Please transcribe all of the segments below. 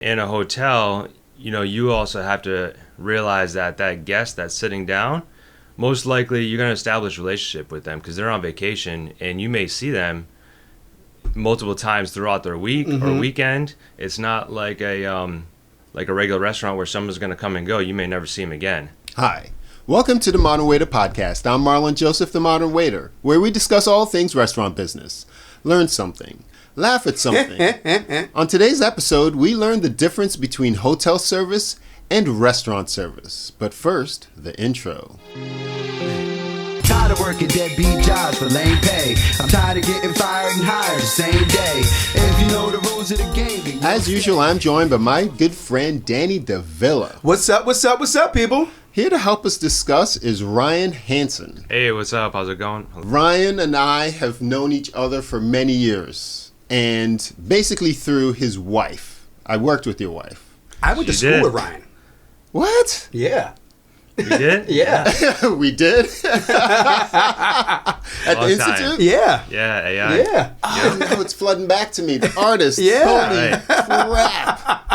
in a hotel, you also have to realize that that guest that's sitting down, most likely you're going to establish a relationship with them because they're on vacation and you may see them multiple times throughout their week or weekend. It's not like a regular restaurant where someone's going to come and go. You may never see them again. Hi. Welcome to the Modern Waiter Podcast. I'm Marlon Joseph, the Modern Waiter, where we discuss all things restaurant business. Learn something. Laugh at something. On today's episode, we learn the difference between hotel service and restaurant service. But first, the intro. Tired of working deadbeat jobs for lame pay. I'm tired of getting fired and hired the same day. If you know the rules of the game. As usual, I'm joined by my good friend Danny DeVilla. What's up, people? Here to help us discuss is Ryan Hanson. Hey, what's up? How's it going? Ryan and I have known each other for many years, and basically through his wife. I worked with your wife. I went to school with Ryan. What? Yeah. We did? Yeah. We did? At the Institute? Yeah. Yeah, AI. Yeah. Oh, now it's flooding back to me. The artist. Yeah. Holy crap.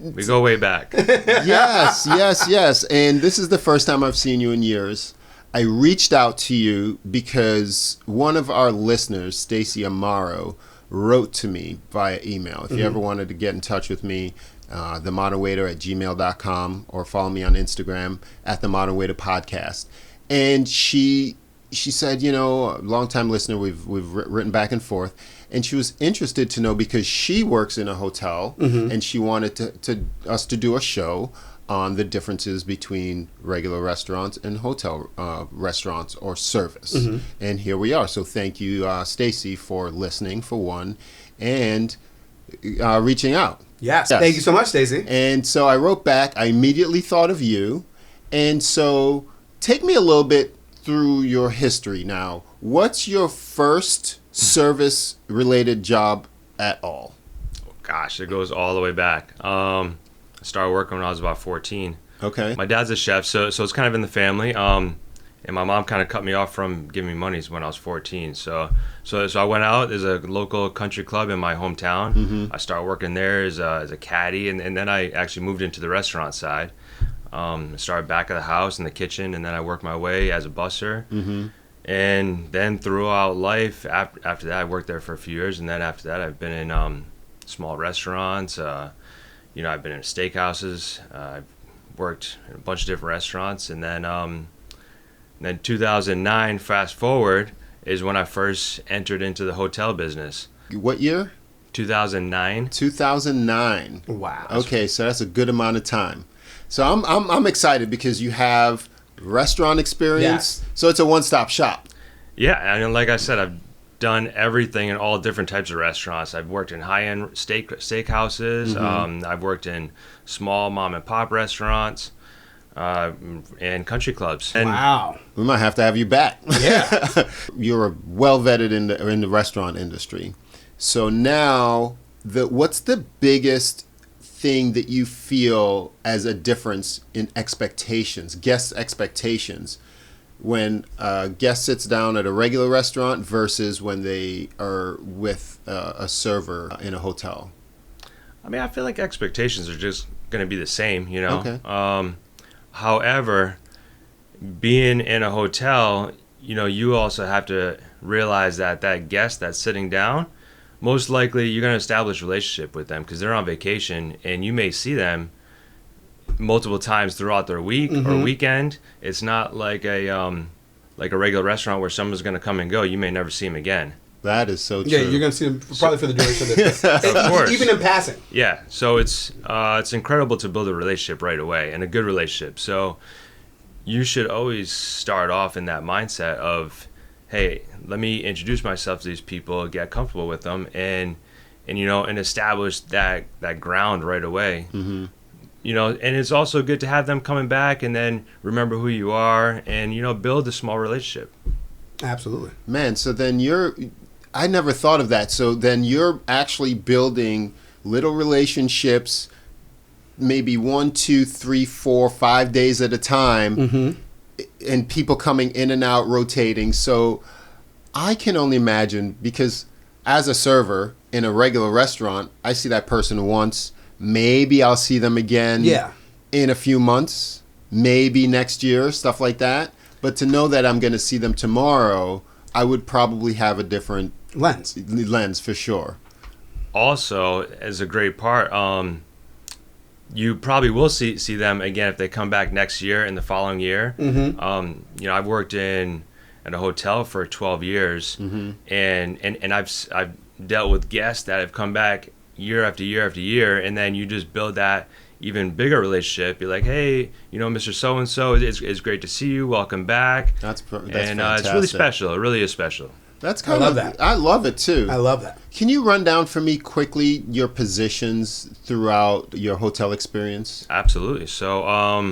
We go way back. Yes. And this is the first time I've seen you in years. I reached out to you because one of our listeners, Stacy Amaro, wrote to me via email. If you ever wanted to get in touch with me, themodernwaiter@gmail.com, or follow me on Instagram at the Modern Waiter Podcast. And she said, a longtime listener, we've written back and forth, and she was interested to know because she works in a hotel, and she wanted us to do a show on the differences between regular restaurants and hotel restaurants or service. And here we are. So thank you, Stacy, for listening, for one, and reaching out. Yes. Thank you so much, Stacey. And so I wrote back. I immediately thought of you. And so take me a little bit through your history now. What's your first service-related job at all? Gosh, it goes all the way back. I started working when I was about 14. Okay. My dad's a chef, so it's kind of in the family. And my mom kind of cut me off from giving me money when I was 14. So I went out. There's a local country club in my hometown. I started working there as a caddy, and then I actually moved into the restaurant side. Started back of the house in the kitchen, and then I worked my way as a busser. And then throughout life, after that, I worked there for a few years, and then after that, I've been in small restaurants. I've been in steakhouses. I've worked in a bunch of different restaurants, and then 2009, fast forward, is when I first entered into the hotel business. What year? 2009. 2009. Wow. Okay, so that's a good amount of time. So I'm excited because you have restaurant experience. Yes. So it's a one-stop shop. Yeah, and like I said, I've done everything in all different types of restaurants. I've worked in high-end steakhouses. I've worked in small mom-and-pop restaurants. And country clubs. And wow. We might have to have you back. Yeah. You're well vetted in the restaurant industry. So now, what's the biggest thing that you feel as a difference in expectations, guest expectations, when a guest sits down at a regular restaurant versus when they are with a server in a hotel? I mean, I feel like expectations are just going to be the same, Okay. However, being in a hotel, you also have to realize that that guest that's sitting down, most likely you're going to establish a relationship with them because they're on vacation and you may see them multiple times throughout their week or weekend. It's not like a regular restaurant where someone's going to come and go. You may never see them again. That is so true. Yeah, you're going to see them probably for the duration of this. Of course. Even in passing. Yeah, so it's incredible to build a relationship right away, and a good relationship. So you should always start off in that mindset of, hey, let me introduce myself to these people, get comfortable with them, and establish that ground right away. And it's also good to have them coming back and then remember who you are and build a small relationship. Absolutely. Man, so then I never thought of that. So then you're actually building little relationships, maybe 1, 2, 3, 4, 5 days at a time, and people coming in and out, rotating. So I can only imagine, because as a server in a regular restaurant, I see that person once, maybe I'll see them again Yeah. in a few months, maybe next year, stuff like that. But to know that I'm going to see them tomorrow, I would probably have a different lens for sure. Also, as a great part, you probably will see them again if they come back next year and the following year. Mm-hmm. I've worked at a hotel for 12 years, and I've dealt with guests that have come back year after year after year, and then you just build that even bigger relationship. You're like, hey, Mr. So-and-so, it's great to see you. Welcome back. That's and fantastic. it's really special. It really is special. That's I love that. I love it too. I love that. Can you run down for me quickly your positions throughout your hotel experience? Absolutely. So,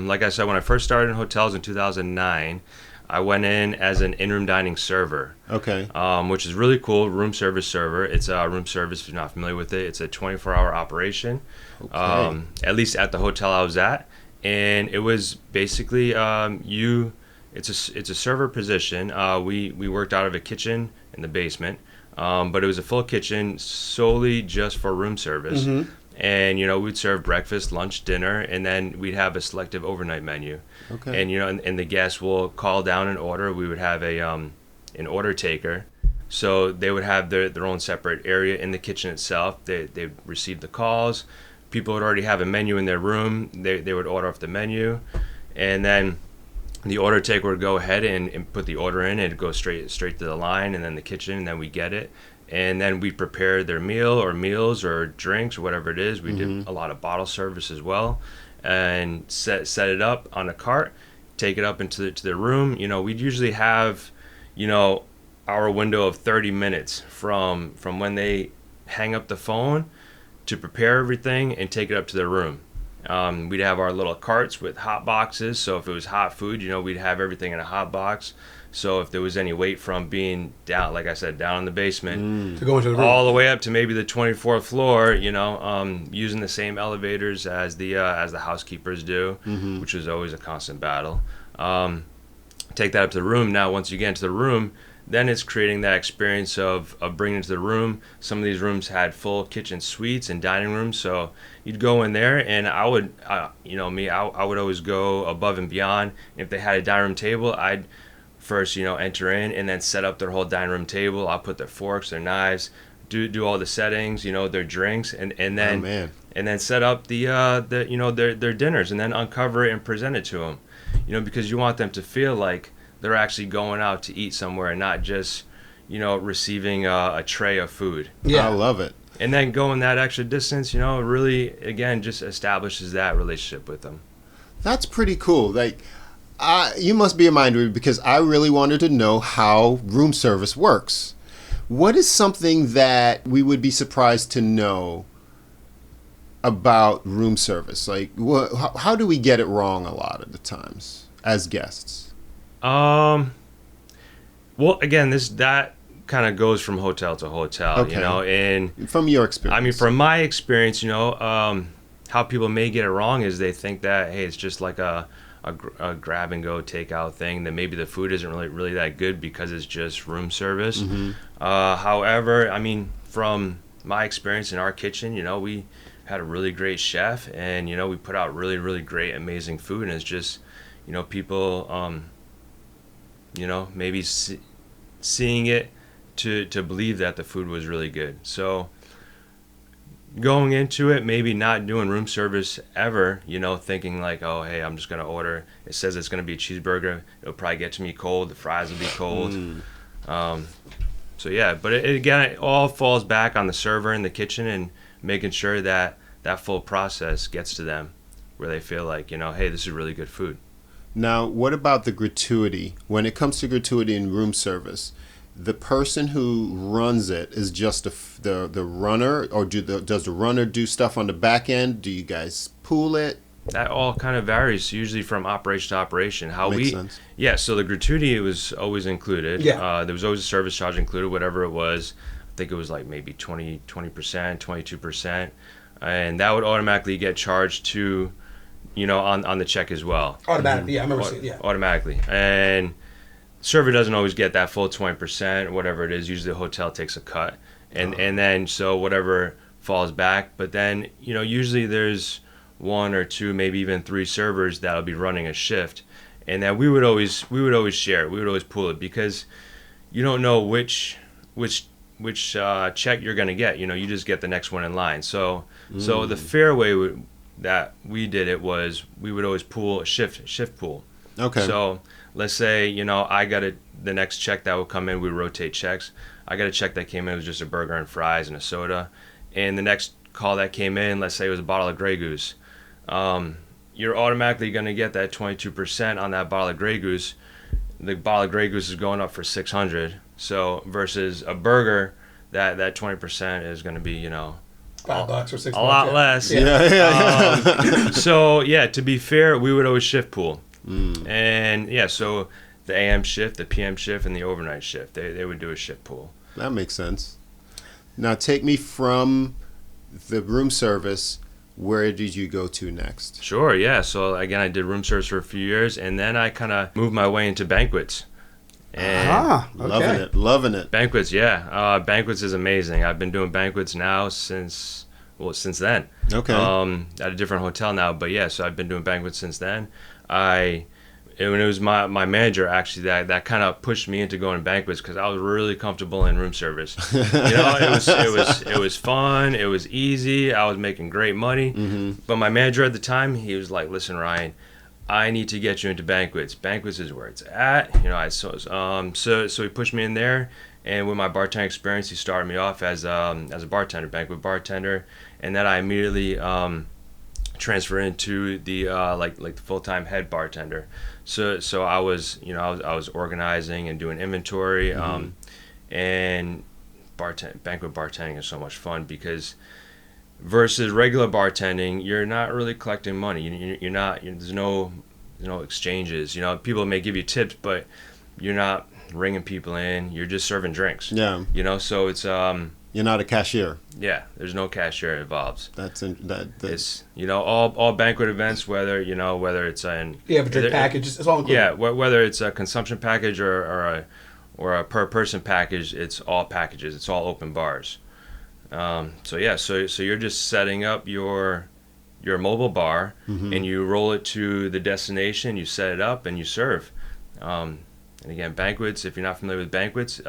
like I said, when I first started in hotels in 2009, I went in as an in-room dining server. Okay. Which is really cool. Room service server. It's a room service. If you're not familiar with it, it's a 24-hour operation. Okay. At least at the hotel I was at, and it was basically It's a server position. We worked out of a kitchen in the basement, but it was a full kitchen solely just for room service. Mm-hmm. And we'd serve breakfast, lunch, dinner, and then we'd have a selective overnight menu. Okay. And the guests will call down an order. We would have an order taker, so they would have their own separate area in the kitchen itself. They receive the calls. People would already have a menu in their room. They would order off the menu, and then the order taker would go ahead and put the order in. It'd go straight to the line, and then the kitchen, and then we get it. And then we prepare their meal or meals or drinks or whatever it is. We did a lot of bottle service as well, and set it up on a cart, take it up into the room. We'd usually have, our window of 30 minutes from when they hang up the phone to prepare everything and take it up to their room. We'd have our little carts with hot boxes. So if it was hot food, we'd have everything in a hot box. So if there was any wait from being down, like I said, down in the basement, To go into the room. all the way up to maybe the 24th floor, using the same elevators as the housekeepers do, which is always a constant battle. Take that up to the room. Now, once you get into the room, then it's creating that experience of bringing it to the room. Some of these rooms had full kitchen suites and dining rooms, so you'd go in there, and I would, I would always go above and beyond. If they had a dining room table, I'd first, enter in and then set up their whole dining room table. I'll put their forks, their knives, do all the settings, their drinks, and then and then set up their dinners, and then uncover it and present it to them, because you want them to feel like they're actually going out to eat somewhere and not just, receiving a tray of food. Yeah, I love it. And then going that extra distance, really, again, just establishes that relationship with them. That's pretty cool. Like, you must be a mind reader, because I really wanted to know how room service works. What is something that we would be surprised to know about room service? Like, how do we get it wrong a lot of the times as guests? Well, again, that kind of goes from hotel to hotel, Okay. and From your experience. I mean, from my experience, how people may get it wrong is they think that, hey, it's just like a grab and go takeout thing, that maybe the food isn't really that good because it's just room service. However, I mean, from my experience in our kitchen, we had a really great chef, and we put out really great, amazing food, and it's just, people maybe seeing it to believe that the food was really good. So going into it, maybe not doing room service ever, thinking like, oh, hey, I'm just going to order. It says it's going to be a cheeseburger. It'll probably get to me cold. The fries will be cold. So, yeah, but it all falls back on the server in the kitchen and making sure that full process gets to them where they feel like, hey, this is really good food. Now, what about the gratuity? When it comes to gratuity in room service, the person who runs it is just the runner, or does the runner do stuff on the back end? Do you guys pool it? That all kind of varies, usually from operation to operation. Makes sense. Yeah, so the gratuity was always included. Yeah. There was always a service charge included, whatever it was. I think it was like maybe 20%, 22%. And that would automatically get charged to, on the check as well. Automatically, yeah, I remember seeing, yeah. Automatically. And server doesn't always get that full 20%, whatever it is. Usually the hotel takes a cut. And then, so whatever falls back. But then, usually there's one or two, maybe even three servers that'll be running a shift, and that we would always share it. We would always pool it because you don't know which check you're gonna get. You just get the next one in line. So the fair way that we did it was we would always pool a shift pool. Okay. So let's say I got the next check that will come in. We rotate checks. I got a check that came in, it was just a burger and fries and a soda, and the next call that came in, let's say it was a bottle of Grey Goose. You're automatically gonna get that 22% on that bottle of Grey Goose. The bottle of Grey Goose is going up for $600. So versus a burger, that 20% is going to be $5 or $6. A lot less. Yeah. So to be fair, we would always shift pool, and so the AM shift, the PM shift, and the overnight shift, they would do a shift pool. That makes sense. Now take me from the room service. Where did you go to next? Sure, yeah. So again, I did room service for a few years, and then I kind of moved my way into banquets. And okay. Loving it. Banquets, yeah. Banquets is amazing. I've been doing banquets now since then. Okay. At a different hotel now, but so I've been doing banquets since then. When it was my manager actually that kind of pushed me into going to banquets because I was really comfortable in room service. It was fun. It was easy. I was making great money. Mm-hmm. But my manager at the time, he was like, "Listen, Ryan, I need to get you into banquets. Banquets is where it's at." So he pushed me in there, and with my bartending experience, he started me off as a bartender, banquet bartender, and then I immediately transferred into the the full-time head bartender. So I was I was organizing and doing inventory, and banquet bartending is so much fun because versus regular bartending, you're not really collecting money. You're not. There's no exchanges. People may give you tips, but you're not ringing people in. You're just serving drinks. Yeah. So it's You're not a cashier. Yeah, there's no cashier involved. It's all banquet events, whether it's an you have a drink package, it's all included. Yeah, whether it's a consumption package or a per person package, it's all packages. It's all open bars. So you're just setting up your mobile bar, and you roll it to the destination. You set it up and you serve. And again, banquets. If you're not familiar with banquets.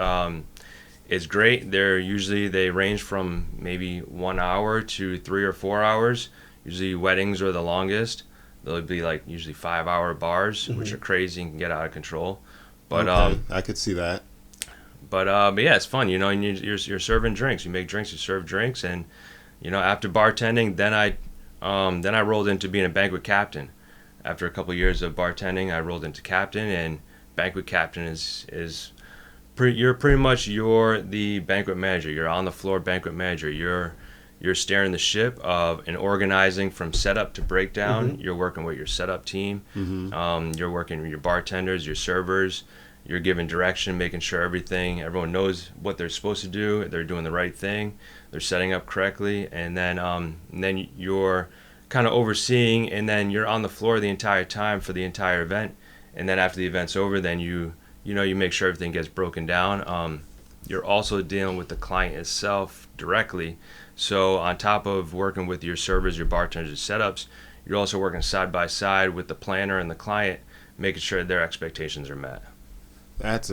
It's great. They range from maybe 1 hour to 3 or 4 hours. Usually weddings are the longest. They'll be usually 5-hour bars, which are crazy and can get out of control. But okay. I could see that. But it's fun, and you're serving drinks. You make drinks, you serve drinks, and after bartending, then I rolled into being a banquet captain. After a couple of years of bartending, I rolled into captain, and banquet captain is you're pretty much the banquet manager. You're on the floor banquet manager. You're steering the ship and organizing from setup to breakdown. You're working with your setup team. You're working with your bartenders, your servers. You're giving direction, making sure everyone knows what they're supposed to do. They're doing the right thing. They're setting up correctly, and then you're kind of overseeing, and then you're on the floor the entire time for the entire event. And then after the event's over, then you make sure everything gets broken down. You're also dealing with the client itself directly. So on top of working with your servers, your bartenders, your setups, you're also working side by side with the planner and the client, making sure their expectations are met. That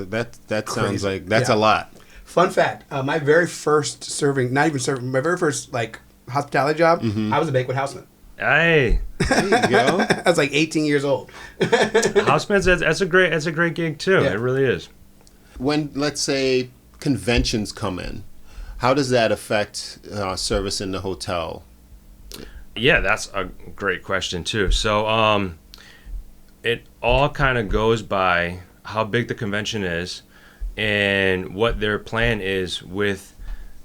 sounds like a lot. Fun fact: my very first my very first hospitality job, I was a banquet houseman. Hey, there you go. I was 18 years old. Houseman's that's a great gig too. Yeah. It really is. When, let's say, conventions come in, how does that affect service in the hotel? Yeah, that's a great question too. So it all kind of goes by how big the convention is and what their plan is with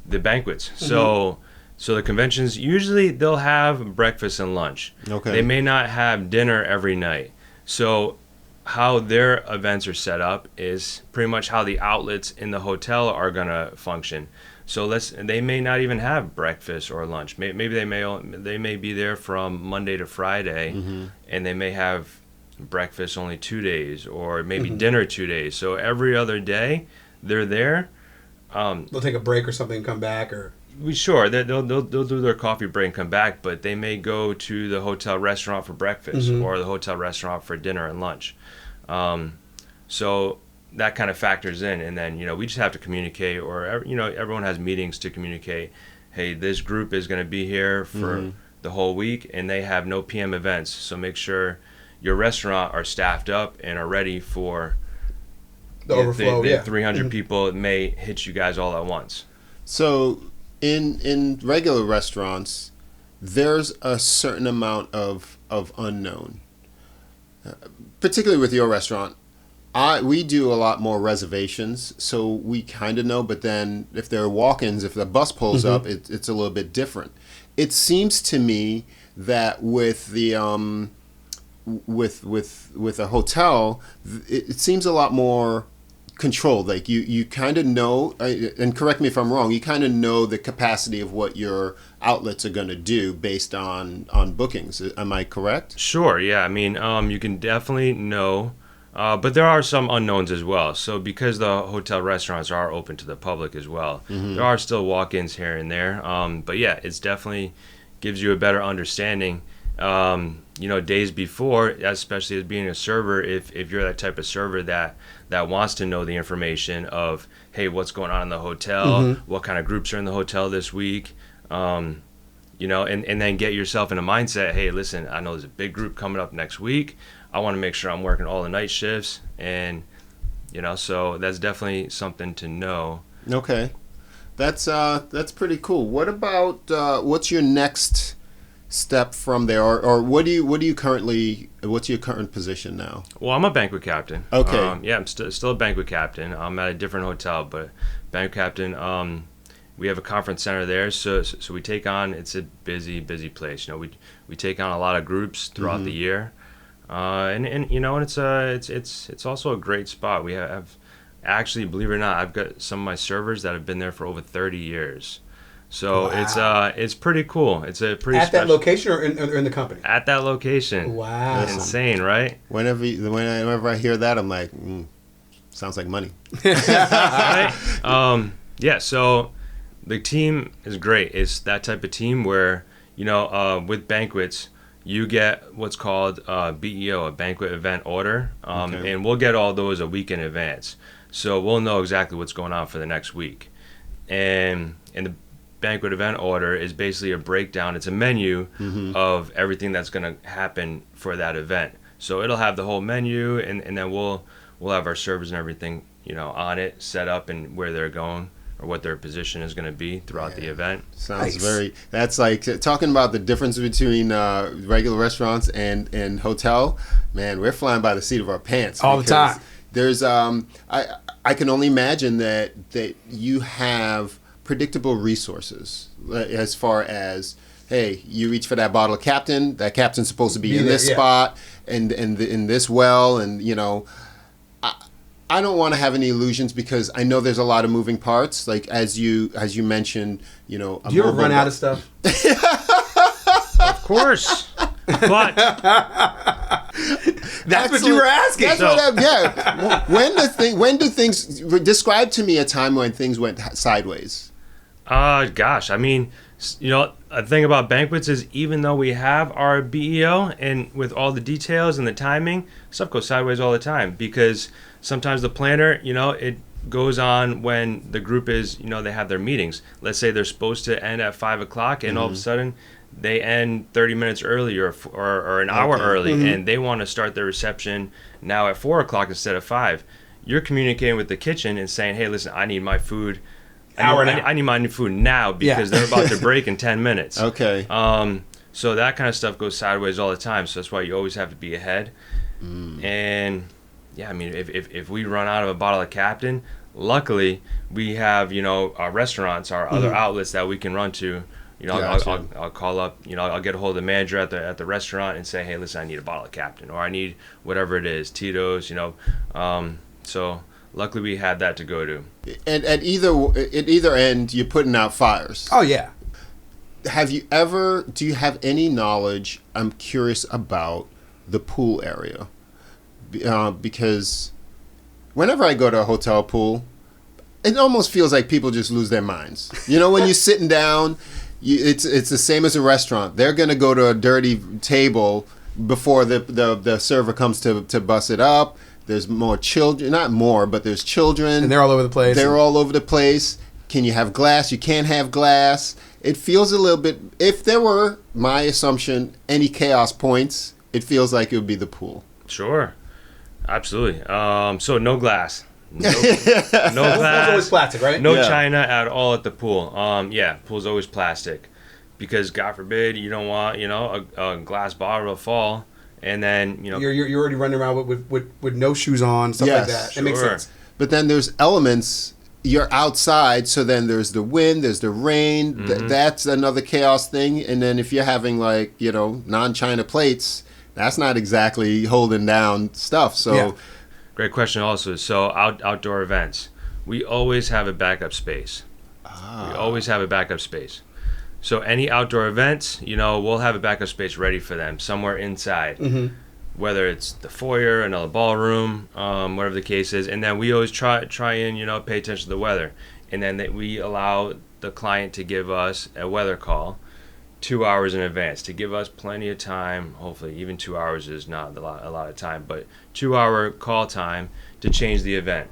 the banquets. So the conventions, usually they'll have breakfast and lunch. Okay. They may not have dinner every night. So how their events are set up is pretty much how the outlets in the hotel are going to function. So they may not even have breakfast or lunch. Maybe they may be there from Monday to Friday, and they may have breakfast only 2 days, or maybe dinner 2 days. So every other day they're there. They'll take a break or something and come back, or Sure, they'll do their coffee break and come back, but they may go to the hotel restaurant for breakfast or the hotel restaurant for dinner and lunch. So that kind of factors in, and then we just have to communicate, or everyone has meetings to communicate. Hey, this group is going to be here for the whole week, and they have no PM events. So make sure your restaurant are staffed up and are ready for the overflow. 300 people may hit you guys all at once. So in regular restaurants, there's a certain amount of unknown. Particularly with your restaurant, we do a lot more reservations, so we kind of know. But then if there are walk-ins, if the bus pulls up, it's a little bit different. It seems to me that with the with a hotel, it seems a lot more controlled. Like you kind of know, and correct me if I'm wrong, you kind of know the capacity of what your outlets are going to do based on bookings. Am I correct? Sure, yeah. I mean, you can definitely know, but there are some unknowns as well. So because the hotel restaurants are open to the public as well, there are still walk-ins here and there. But yeah, it's definitely gives you a better understanding. Days before, especially as being a server, if you're that type of server that wants to know the information of, hey, what's going on in the hotel, what kind of groups are in the hotel this week, and then get yourself in a mindset, hey, listen, I know there's a big group coming up next week. I want to make sure I'm working all the night shifts, and so that's definitely something to know. Okay, that's pretty cool. What about what's your next step from there, or what's your current position now? Well, I'm a banquet captain. Okay. I'm still a banquet captain. I'm at a different hotel, but banquet captain. We have a conference center there, so we take on. It's a busy place. We take on a lot of groups throughout the year, and it's also a great spot. We have actually, believe it or not, I've got some of my servers that have been there for over 30 years. So wow. it's pretty cool. It's a pretty at that location or in the company. At that location. Wow, insane, right? Whenever I hear that, I'm like, sounds like money. Right? Yeah. So the team is great. It's that type of team where with banquets, you get what's called BEO, a banquet event order, and we'll get all those a week in advance. So we'll know exactly what's going on for the next week, and the banquet event order is basically a breakdown. It's a menu of everything that's going to happen for that event. So it'll have the whole menu, and then we'll have our servers and everything on it, set up, and where they're going or what their position is going to be throughout the event. Sounds that's like talking about the difference between regular restaurants and hotel. Man, we're flying by the seat of our pants all the time. There's I can only imagine that you have predictable resources as far as, hey, you reach for that bottle of Captain. That Captain's supposed to be in this spot and in this well, and I don't want to have any illusions because I know there's a lot of moving parts. Like as you mentioned, do you ever run out of stuff? Of course, but that's what you were asking. That's when do things describe to me a time when things went sideways? Gosh, I mean, a thing about banquets is even though we have our BEO and with all the details and the timing, stuff goes sideways all the time because sometimes the planner, it goes on when the group is, they have their meetings. Let's say they're supposed to end at 5 o'clock and all of a sudden they end 30 minutes early or an hour early and they want to start their reception now at 4 o'clock instead of 5. You're communicating with the kitchen and saying, hey, listen, I need my food. I need my new food now because they're about to break in 10 minutes. Okay. So that kind of stuff goes sideways all the time. So that's why you always have to be ahead. And yeah, I mean, if we run out of a bottle of Captain, luckily we have our restaurants, our other outlets that we can run to. I'll call up. I'll get a hold of the manager at the restaurant and say, hey, listen, I need a bottle of Captain, or I need whatever it is, Tito's. So. Luckily, we had that to go to. And at either end, you're putting out fires. Oh yeah. Do you have any knowledge? I'm curious about the pool area, because whenever I go to a hotel pool, it almost feels like people just lose their minds. You know, when you're sitting down, it's the same as a restaurant. They're gonna go to a dirty table before the server comes to bust it up. There's more children, not more, but there's children. And they're all over the place. They're all over the place. Can you have glass? You can't have glass. It feels a little bit, if there were, my assumption, any chaos points, it feels like it would be the pool. Sure. Absolutely. So no glass. No glass. Pool's always plastic, right? No Yeah. china at all at the pool. Pool's always plastic. Because God forbid you don't want, a glass bottle to fall. And then, You're already running around with no shoes on, stuff like that. It makes sure. sense. But then there's elements. You're outside, so then there's the wind, there's the rain. That's another chaos thing. And then if you're having non-china plates, that's not exactly holding down stuff. So, Yeah. Great question also. So outdoor events, we always have a backup space. We always have a backup space. So any outdoor events, we'll have a backup space ready for them somewhere inside. Mm-hmm. Whether it's the foyer, another ballroom, whatever the case is. And then we always try and, pay attention to the weather. And then we allow the client to give us a weather call 2 hours in advance to give us plenty of time. Hopefully, even 2 hours is not a lot of time, but 2 hour call time to change the event.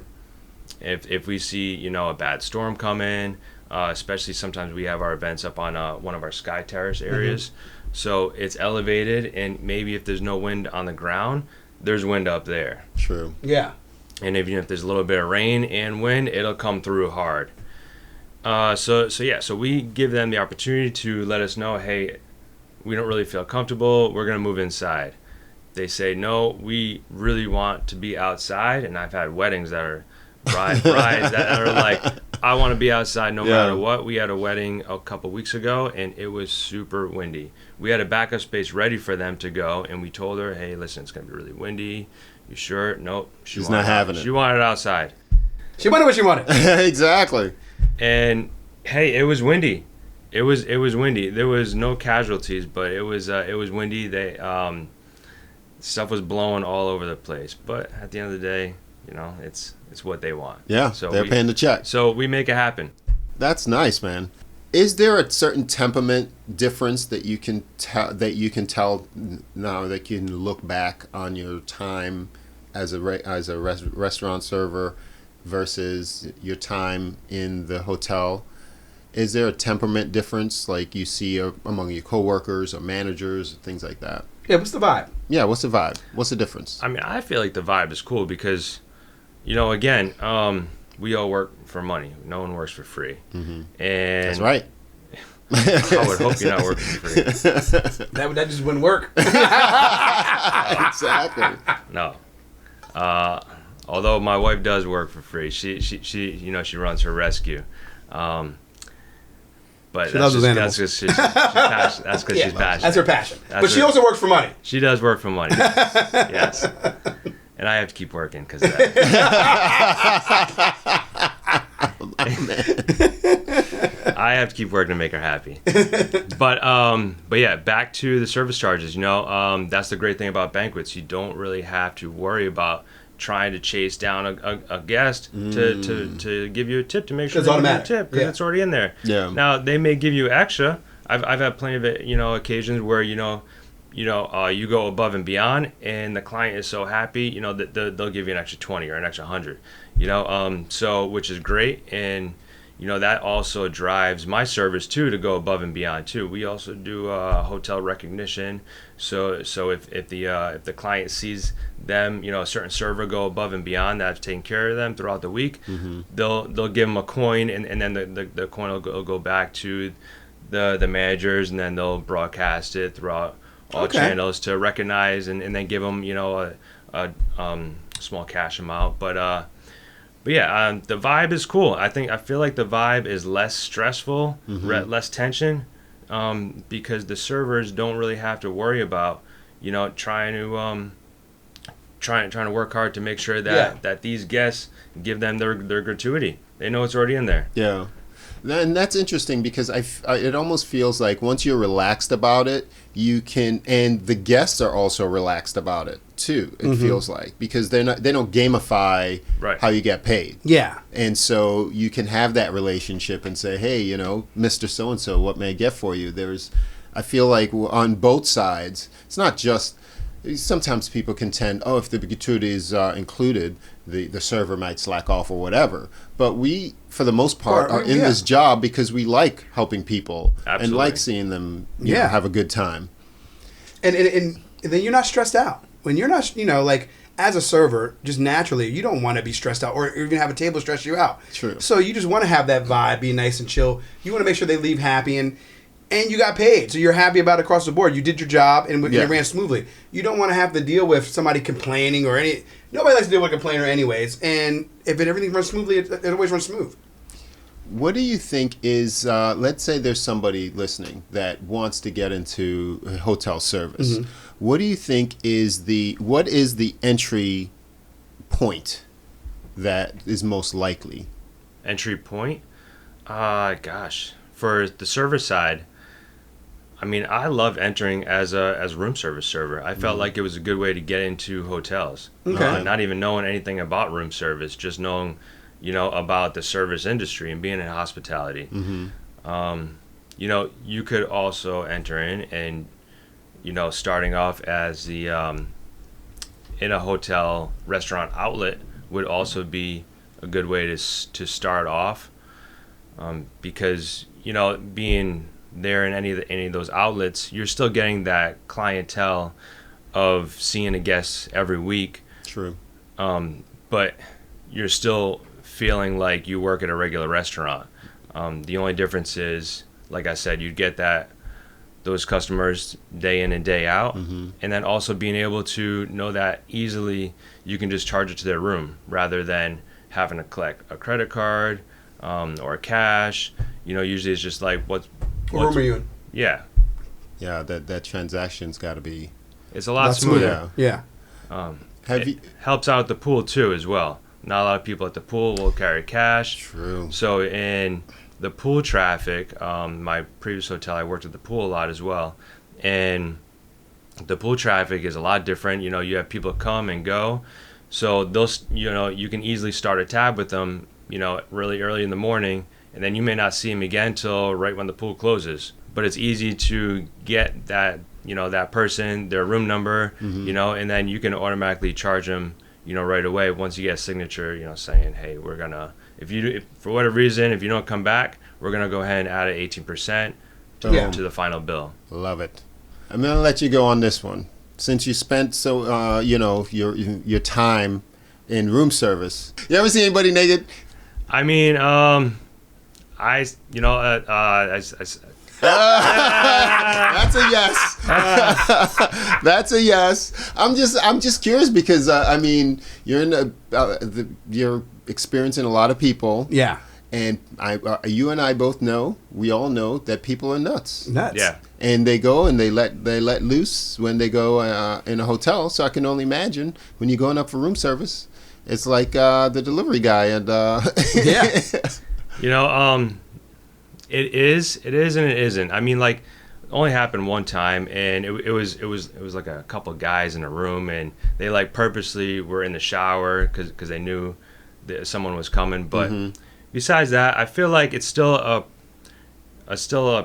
If we see, a bad storm come in, especially sometimes we have our events up on one of our sky terrace areas. Mm-hmm. So it's elevated, and maybe if there's no wind on the ground, there's wind up there. true. Yeah. And even if there's a little bit of rain and wind, it'll come through hard. So we give them the opportunity to let us know, hey, we don't really feel comfortable. We're going to move inside. They say, no, we really want to be outside. And I've had weddings that are brides that are like, I want to be outside no matter what. We had a wedding a couple weeks ago, and it was super windy. We had a backup space ready for them to go, and we told her, hey, listen, it's going to be really windy. You sure? Nope. She's not having it. She wanted it outside. She wanted what she wanted. Exactly. And hey, it was windy. It was windy. There was no casualties, but it was windy. They stuff was blowing all over the place. But at the end of the day, it's what they want. Yeah, so they're paying the check. So we make it happen. That's nice, man. Is there a certain temperament difference that you can tell now that you can look back on your time as a restaurant server versus your time in the hotel? Is there a temperament difference like you see among your coworkers or managers, things like that? Yeah, what's the vibe? Yeah, what's the vibe? What's the difference? I mean, I feel like the vibe is cool because, again, we all work for money. No one works for free. Mm-hmm. And that's right. I would hope you're not working for free. That just wouldn't work. Exactly. No. Although my wife does work for free. She runs her rescue. But she loves those animals. That's because she's passionate. That's her passion. But she also works for money. She does work for money. Yes. And I have to keep working because of that. I have to keep working to make her happy. But yeah, back to the service charges. That's the great thing about banquets. You don't really have to worry about trying to chase down a guest to give you a tip to make sure it's they give automatic. you a tip because it's already in there. Yeah. Now they may give you extra. I've had plenty of occasions where you go above and beyond, and the client is so happy that they'll give you an extra 20 or an extra 100. So which is great, and that also drives my service too to go above and beyond too. We also do hotel recognition. So if the client sees them, a certain server go above and beyond that, taking care of them throughout the week, they'll give them a coin, and then the coin will go back to the managers, and then they'll broadcast it throughout all channels to recognize and then give them a small cash amount. But yeah, the vibe is cool. I feel like the vibe is less stressful, less tension, because the servers don't really have to worry about trying to work hard to make sure that these guests give them their gratuity. They know it's already in there. Yeah. And that's interesting because it almost feels like once you're relaxed about it, you can, and the guests are also relaxed about it too. It feels like, because they don't gamify how you get paid. Yeah. And so you can have that relationship and say, hey, Mr. So-and-so, what may I get for you? I feel like on both sides, it's not just, sometimes people contend, if the gratuity is included, the server might slack off or whatever. But we, for the most part, are in this job because we like helping people and like seeing them have a good time. And then you're not stressed out. When you're not, like as a server, just naturally, you don't want to be stressed out or even have a table stress you out. True. So you just want to have that vibe, be nice and chill. You want to make sure they leave happy and you got paid. So you're happy about it across the board. You did your job and it ran smoothly. You don't want to have to deal with somebody complaining or nobody likes to deal with a complainer anyways. And if everything runs smoothly, it always runs smooth. What do you think is, let's say there's somebody listening that wants to get into hotel service. What do you think what is the entry point that is most likely? Entry point? Gosh. For the server side, I mean, I love entering as a room service server. I felt like it was a good way to get into hotels. Okay. Not even knowing anything about room service, just knowing, about the service industry and being in hospitality. You could also enter in and, starting off as the in a hotel restaurant outlet would also be a good way to start off, because being there in any of those outlets, you're still getting that clientele of seeing a guest every week. True. But you're still feeling like you work at a regular restaurant. The only difference is, like I said, you get those customers day in and day out, and then also being able to know that easily you can just charge it to their room rather than having to collect a credit card or cash. Usually it's just like what room are you in? Yeah. Yeah, that transaction's got to be. It's a lot smoother. Yeah. It helps out at the pool too as well. Not a lot of people at the pool will carry cash. True. So in the pool traffic, my previous hotel, I worked at the pool a lot as well, and the pool traffic is a lot different. You have people come and go, so those you can easily start a tab with them, really early in the morning, and then you may not see them again till right when the pool closes. But it's easy to get that that person, their room number, and then you can automatically charge them, right away once you get a signature, saying, hey, we're gonna, if for whatever reason, if you don't come back, we're gonna go ahead and add an 18% to the final bill. Love it. I'm gonna let you go on this one, since you spent your time in room service. You ever see anybody naked? I mean, That's a yes. That's a yes. I'm just curious because you're in you're experiencing a lot of people. Yeah. And you and I both know. We all know that people are nuts. Yeah. And they go and they let loose when they go in a hotel. So I can only imagine when you're going up for room service, it's like the delivery guy and yeah. It is and it isn't. I mean, like, it only happened one time, and it was like a couple of guys in a room, and they like purposely were in the shower because they knew that someone was coming. But besides that, I feel like it's still a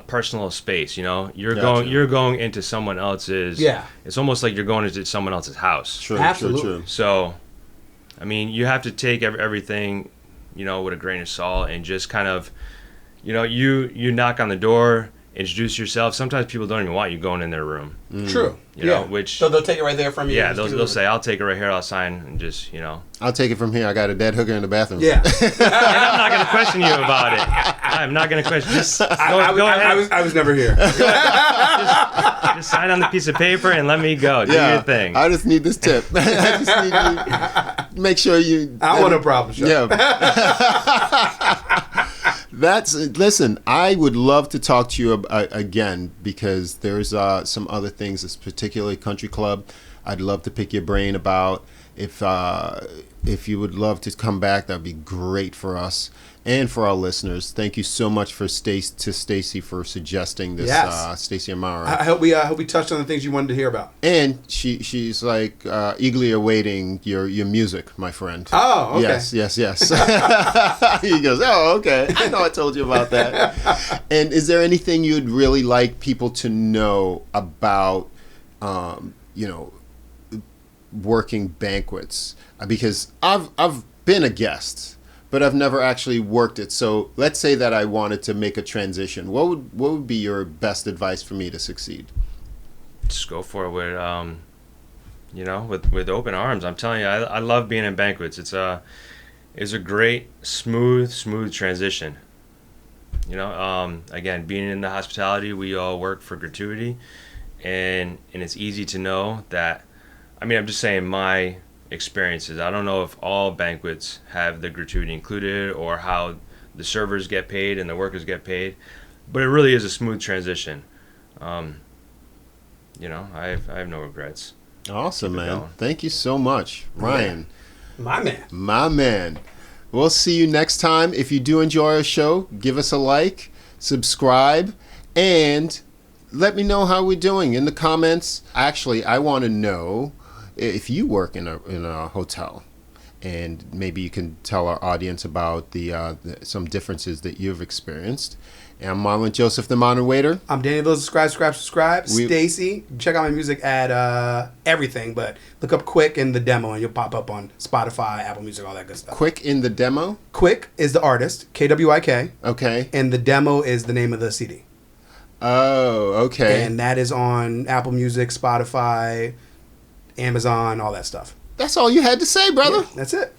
personal space. You're going into someone else's. Yeah. It's almost like you're going into someone else's house. True. Absolutely. True. So, I mean, you have to take everything, with a grain of salt, and just kind of. You knock on the door, introduce yourself. Sometimes people don't even want you going in their room. True. Which so they'll take it right there from you. Yeah, they'll say, "I'll take it right here. I'll sign," and just I'll take it from here. I got a dead hooker in the bathroom. Yeah. And I'm not going to question you about it. I'm not going to question. Just go ahead. I was never here. Just sign on the piece of paper and let me go. Do your thing. I just need this tip. I just need to make sure you. I want a problem. Sure. Yeah. Listen, I would love to talk to you again because there's some other things, particularly country club, I'd love to pick your brain about. If you would love to come back, that'd be great for us and for our listeners. Thank you so much to Stacy for suggesting this. Yes. Stacy Amara. I hope we touched on the things you wanted to hear about. And she's like eagerly awaiting your music, my friend. Oh, okay. Yes. He goes, oh, okay. I know I told you about that. And is there anything you'd really like people to know about, working banquets? Because I've been a guest, but I've never actually worked it. So let's say that I wanted to make a transition. What would be your best advice for me to succeed? Just go for it with open arms. I'm telling you, I love being in banquets. It's a great smooth transition. Again, being in the hospitality, we all work for gratuity, and it's easy to know that. I mean, I'm just saying my experiences. I don't know if all banquets have the gratuity included or how the servers get paid and the workers get paid, but it really is a smooth transition. I have no regrets. Awesome, man. Thank you so much, Ryan. My man. We'll see you next time. If you do enjoy our show, give us a like, subscribe, and let me know how we're doing in the comments. Actually, I want to know if you work in a hotel, and maybe you can tell our audience about some differences that you've experienced. And I'm Marlon Joseph, the Modern Waiter. I'm Danny Lil, subscribe. Stacy, check out my music at everything, but look up Quick in the Demo, and you'll pop up on Spotify, Apple Music, all that good stuff. Quick in the Demo? Quick is the artist, KWIK. Okay. And the Demo is the name of the CD. Oh, okay. And that is on Apple Music, Spotify, Amazon, all that stuff. That's all you had to say, brother. Yeah, that's it.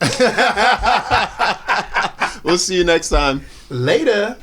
We'll see you next time. Later.